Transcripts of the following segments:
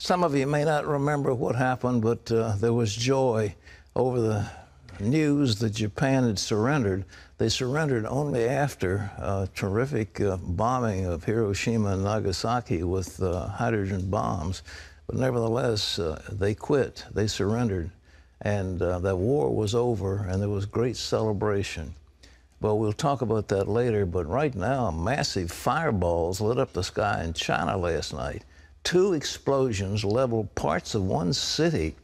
Some of you may not remember what happened, but there was joy over the news that Japan had surrendered. They surrendered only after a terrific bombing of Hiroshima and Nagasaki with hydrogen bombs. But nevertheless, they quit. They surrendered. And that war was over, and there was great celebration. Well, we'll talk about that later, but right now, massive fireballs lit up the sky in China last night. 2 explosions leveled parts of one city,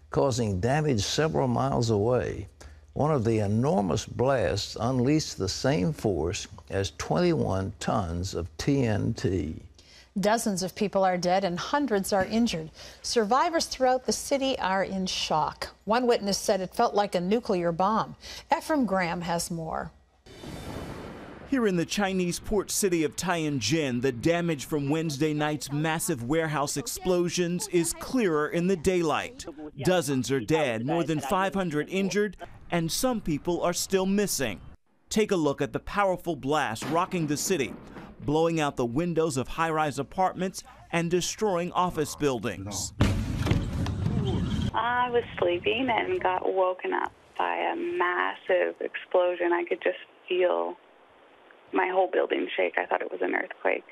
causing damage several miles away. One of the enormous blasts unleashed the same force as 21 tons of TNT. Dozens of people are dead and hundreds are injured. Survivors throughout the city are in shock. One witness said it felt like a nuclear bomb. Fmr Graham has more. Here in the Chinese port city of Tianjin, the damage from Wednesday night's massive warehouse explosions is clearer in the daylight. Dozens are dead, more than 500 injured, and some people are still missing. Take a look at the powerful blast rocking the city, blowing out the windows of high-rise apartments and destroying office buildings. I was sleeping and got woken up by a massive explosion. I could just feel my whole building shake. I thought it was an earthquake.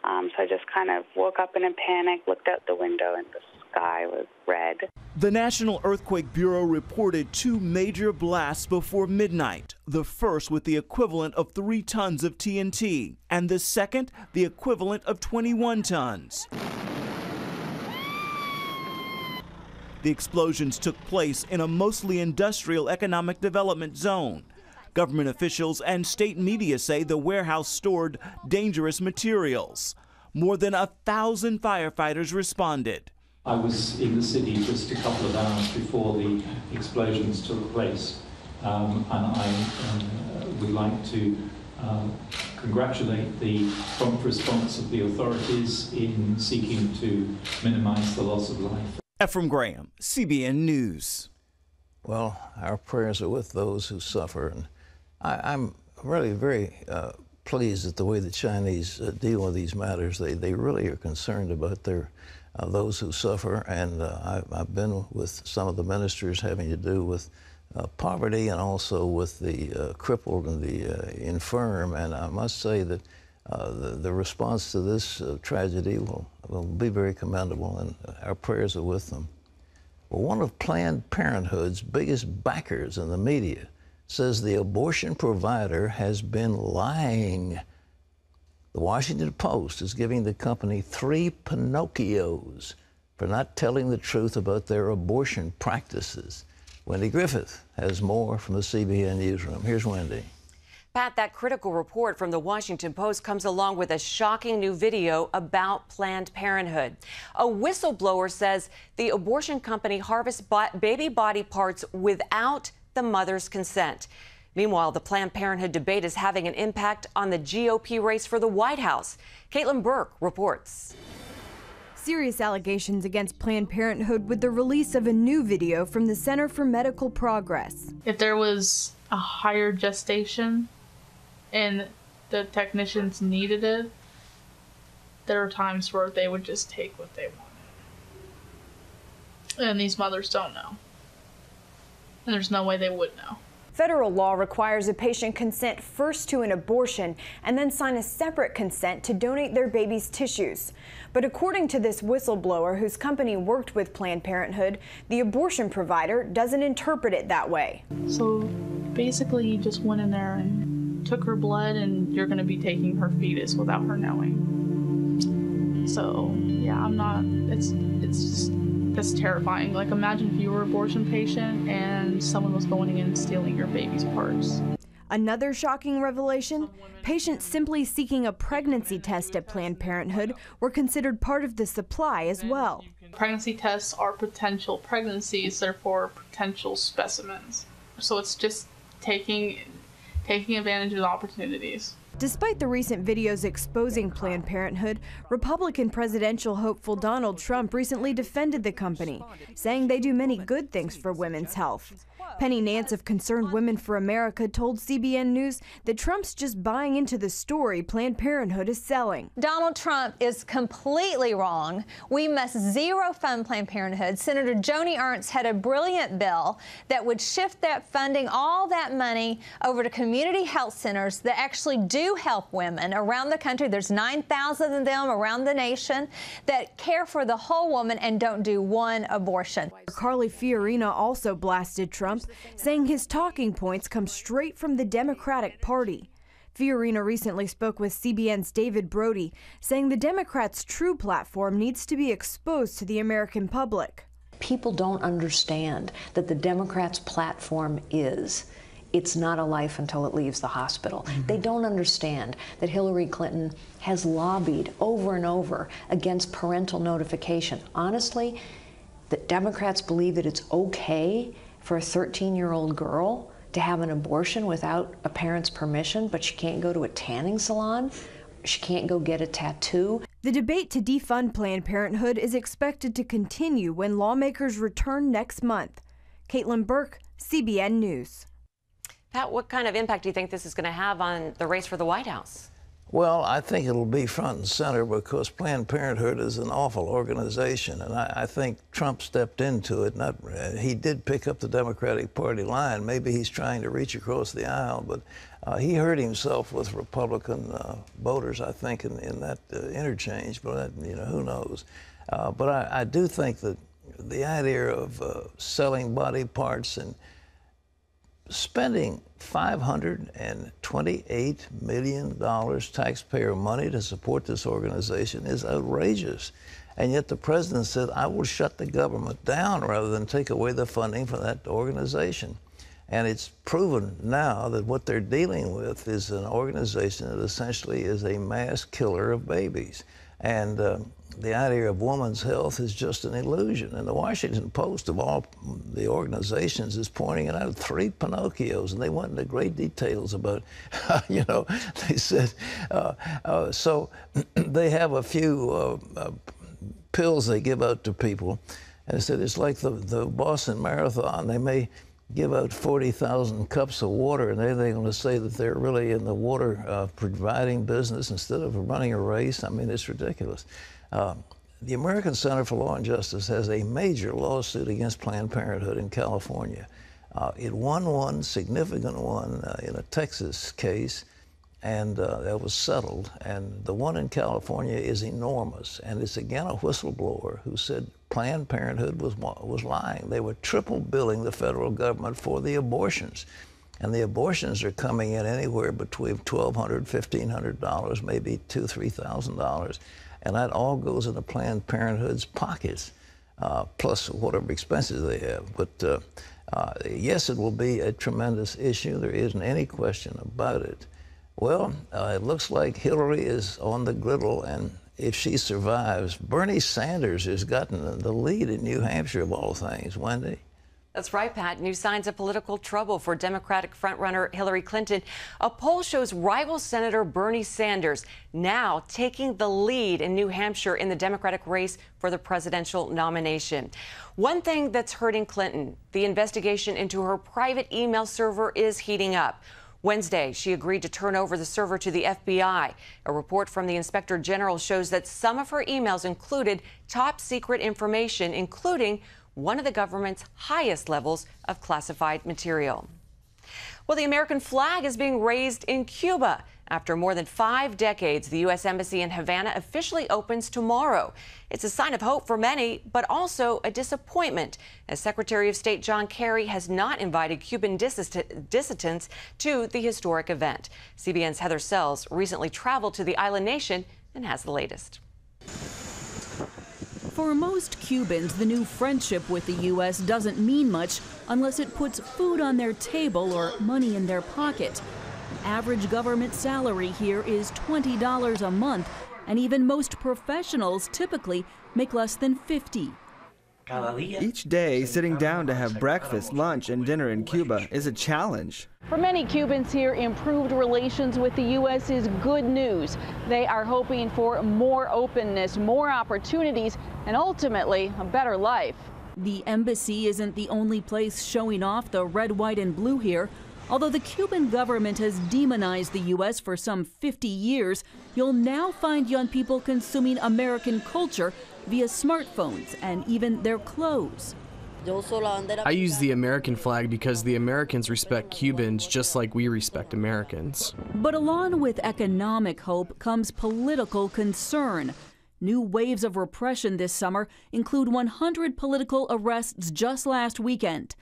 So I just kind of woke up in a panic, looked out the window, and the sky was red. The National Earthquake Bureau reported 2 major blasts before midnight. The first with the equivalent of 3 tons of TNT, and the second the equivalent of 21 tons. The explosions took place in a mostly industrial economic development zone. Government officials and state media say the warehouse stored dangerous materials. More than 1,000 firefighters responded. I was in the city just a couple of hours before the explosions took place, and I would like to congratulate the prompt response of the authorities in seeking to minimize the loss of life. Fmr Graham, CBN News. Well, our prayers are with those who suffer. And I'm really very pleased at the way the Chinese deal with these matters. They really are concerned about those who suffer, and I've been with some of the ministers having to do with poverty and also with the crippled and the infirm, and I must say that the response to this tragedy will be very commendable, and our prayers are with them. Well, one of Planned Parenthood's biggest backers in the media says the abortion provider has been lying. The Washington Post is giving the company 3 Pinocchios for not telling the truth about their abortion practices. Wendy Griffith has more from the CBN newsroom. Here's Wendy. Pat, that critical report from the Washington Post comes along with a shocking new video about Planned Parenthood. A whistleblower says the abortion company harvests baby body parts without the mother's consent. Meanwhile, the Planned Parenthood debate is having an impact on the GOP race for the White House. Caitlin Burke reports. Serious allegations against Planned Parenthood with the release of a new video from the Center for Medical Progress. If there was a higher gestation and the technicians needed it, there are times where they would just take what they wanted. And these mothers don't know. And there's no way they would know. Federal law requires a patient consent first to an abortion and then sign a separate consent to donate their baby's tissues. But according to this whistleblower whose company worked with Planned Parenthood, the abortion provider doesn't interpret it that way. So basically you just went in there and took her blood and you're going to be taking her fetus without her knowing. So yeah, it's just, that's terrifying. Like, imagine if you were an abortion patient and someone was going in and stealing your baby's parts. Another shocking revelation, patients simply seeking a pregnancy test at Planned Parenthood were considered part of the supply as well. Pregnancy tests are potential pregnancies, therefore potential specimens. So it's just taking advantage of the opportunities. Despite the recent videos exposing Planned Parenthood, Republican presidential hopeful Donald Trump recently defended the company, saying they do many good things for women's health. Penny Nance of Concerned Women for America told CBN News that Trump's just buying into the story Planned Parenthood is selling. Donald Trump is completely wrong. We must zero fund Planned Parenthood. Senator Joni Ernst had a brilliant bill that would shift that funding, all that money, over to community health centers that actually do help women around the country. There's 9,000 of them around the nation that care for the whole woman and don't do one abortion. Carly Fiorina also blasted Trump, saying his talking points come straight from the Democratic Party. Fiorina recently spoke with CBN's David Brody, saying the Democrats' true platform needs to be exposed to the American public. People don't understand that the Democrats' platform is it's not a life until it leaves the hospital. They don't understand that Hillary Clinton has lobbied over and over against parental notification. Honestly, the Democrats believe that it's okay for a 13-year-old girl to have an abortion without a parent's permission, but she can't go to a tanning salon, she can't go get a tattoo. The debate to defund Planned Parenthood is expected to continue when lawmakers return next month. Caitlin Burke, CBN News. Pat, what kind of impact do you think this is going to have on the race for the White House? Well, I think it'll be front and center because Planned Parenthood is an awful organization, and I think Trump stepped into it. He did pick up the Democratic Party line. Maybe he's trying to reach across the aisle, but he hurt himself with Republican voters, I think, in that interchange. But who knows? But I do think that the idea of selling body parts and spending $528 million taxpayer money to support this organization is outrageous. And yet the president said, I will shut the government down rather than take away the funding for that organization. And it's proven now that what they're dealing with is an organization that essentially is a mass killer of babies. And the idea of women's health is just an illusion. And the Washington Post, of all the organizations, is pointing it out. 3 Pinocchios, and they went into great details about, they said, so they have a few pills they give out to people. And they said it's like the Boston Marathon. They may give out 40,000 cups of water, and they're going to say that they're really in the water providing business instead of running a race. I mean, it's ridiculous. The American Center for Law and Justice has a major lawsuit against Planned Parenthood in California. It won one, significant one, in a Texas case, and that was settled. And the one in California is enormous, and it's again a whistleblower who said Planned Parenthood was lying. They were triple billing the federal government for the abortions. And the abortions are coming in anywhere between $1,200, $1,500, maybe $2,000, $3,000. And that all goes into Planned Parenthood's pockets, plus whatever expenses they have. But yes, it will be a tremendous issue. There isn't any question about it. Well, it looks like Hillary is on the griddle, and if she survives, Bernie Sanders has gotten the lead in New Hampshire, of all things. Wendy? That's right, Pat. New signs of political trouble for Democratic frontrunner Hillary Clinton. A poll shows rival Senator Bernie Sanders now taking the lead in New Hampshire in the Democratic race for the presidential nomination. One thing that's hurting Clinton, the investigation into her private email server is heating up. Wednesday, she agreed to turn over the server to the FBI. A report from the Inspector General shows that some of her emails included top secret information, including one of the government's highest levels of classified material. Well, the American flag is being raised in Cuba. After more than 5 decades, the U.S. Embassy in Havana officially opens tomorrow. It's a sign of hope for many, but also a disappointment, as Secretary of State John Kerry has not invited Cuban dissidents to the historic event. CBN's Heather Sells recently traveled to the island nation and has the latest. For most Cubans, the new friendship with the U.S. doesn't mean much unless it puts food on their table or money in their pocket. Average government salary here is $20 a month, and even most professionals typically make less than $50. Each day, sitting down to have breakfast, lunch, and dinner in Cuba is a challenge. For many Cubans here, improved relations with the U.S. is good news. They are hoping for more openness, more opportunities, and ultimately a better life. The embassy isn't the only place showing off the red, white, and blue here. Although the Cuban government has demonized the U.S. for some 50 years, you'll now find young people consuming American culture via smartphones and even their clothes. I use the American flag because the Americans respect Cubans just like we respect Americans. But along with economic hope comes political concern. New waves of repression this summer include 100 political arrests just last weekend.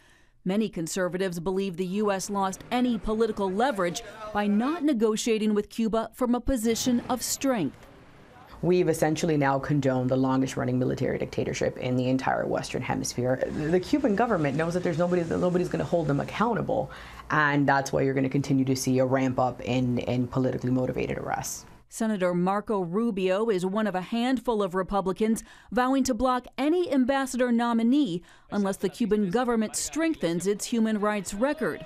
Many conservatives believe the U.S. lost any political leverage by not negotiating with Cuba from a position of strength. We've essentially now condoned the longest running military dictatorship in the entire Western Hemisphere. The Cuban government knows that nobody's going to hold them accountable, and that's why you're going to continue to see a ramp up in politically motivated arrests. Senator Marco Rubio is one of a handful of Republicans vowing to block any ambassador nominee unless the Cuban government strengthens its human rights record.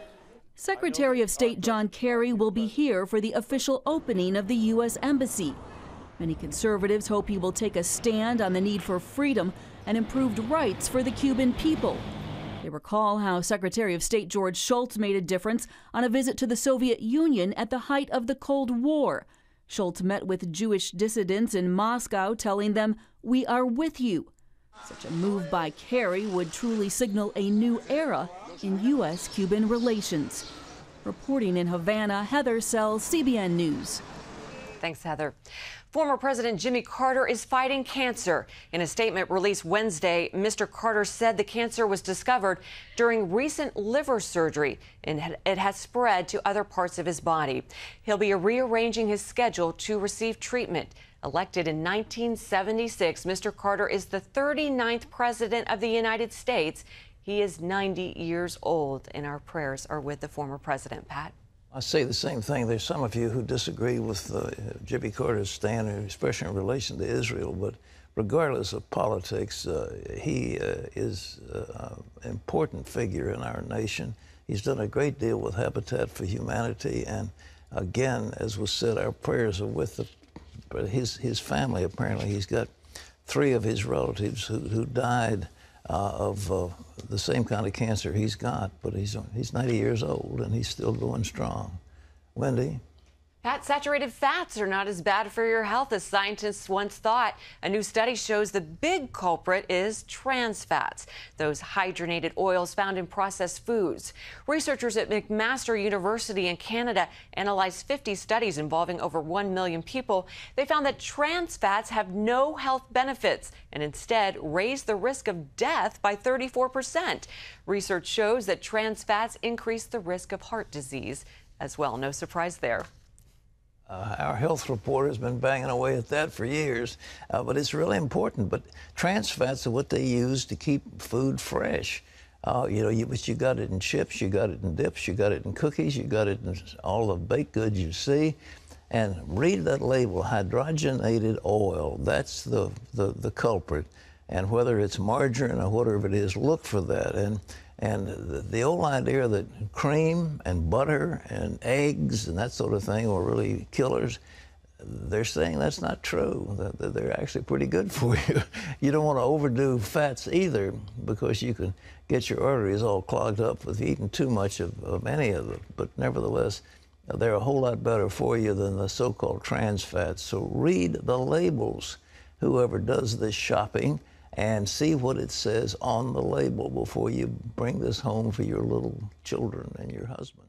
Secretary of State John Kerry will be here for the official opening of the U.S. Embassy. Many conservatives hope he will take a stand on the need for freedom and improved rights for the Cuban people. They recall how Secretary of State George Shultz made a difference on a visit to the Soviet Union at the height of the Cold War. Shultz met with Jewish dissidents in Moscow, telling them, "We are with you." Such a move by Kerry would truly signal a new era in U.S.-Cuban relations. Reporting in Havana, Heather Sells, CBN News. Thanks, Heather. Former President Jimmy Carter is fighting cancer. In a statement released Wednesday, Mr. Carter said the cancer was discovered during recent liver surgery and it has spread to other parts of his body. He'll be rearranging his schedule to receive treatment. Elected in 1976, Mr. Carter is the 39th President of the United States. He is 90 years old, and our prayers are with the former president. Pat? I say the same thing. There's some of you who disagree with Jimmy Carter's stand, especially in relation to Israel, but regardless of politics, he is an important figure in our nation. He's done a great deal with Habitat for Humanity, and again, as was said, our prayers are with his family. Apparently, he's got 3 of his relatives who died of the same kind of cancer he's got, but he's 90 years old and he's still going strong. Wendy? Pat, saturated fats are not as bad for your health as scientists once thought. A new study shows the big culprit is trans fats, those hydrogenated oils found in processed foods. Researchers at McMaster University in Canada analyzed 50 studies involving over 1 million people. They found that trans fats have no health benefits and instead raise the risk of death by 34%. Research shows that trans fats increase the risk of heart disease as well. No surprise there. Our health reporter has been banging away at that for years, but it's really important. But trans fats are what they use to keep food fresh. But you got it in chips, you got it in dips, you got it in cookies, you got it in all the baked goods you see. And read that label, hydrogenated oil. That's the culprit. And whether it's margarine or whatever it is, look for that. And the old idea that cream and butter and eggs and that sort of thing were really killers, they're saying that's not true, that they're actually pretty good for you. You don't want to overdo fats either, because you can get your arteries all clogged up with eating too much of any of them. But nevertheless, they're a whole lot better for you than the so-called trans fats. So read the labels, whoever does this shopping, and see what it says on the label before you bring this home for your little children and your husband.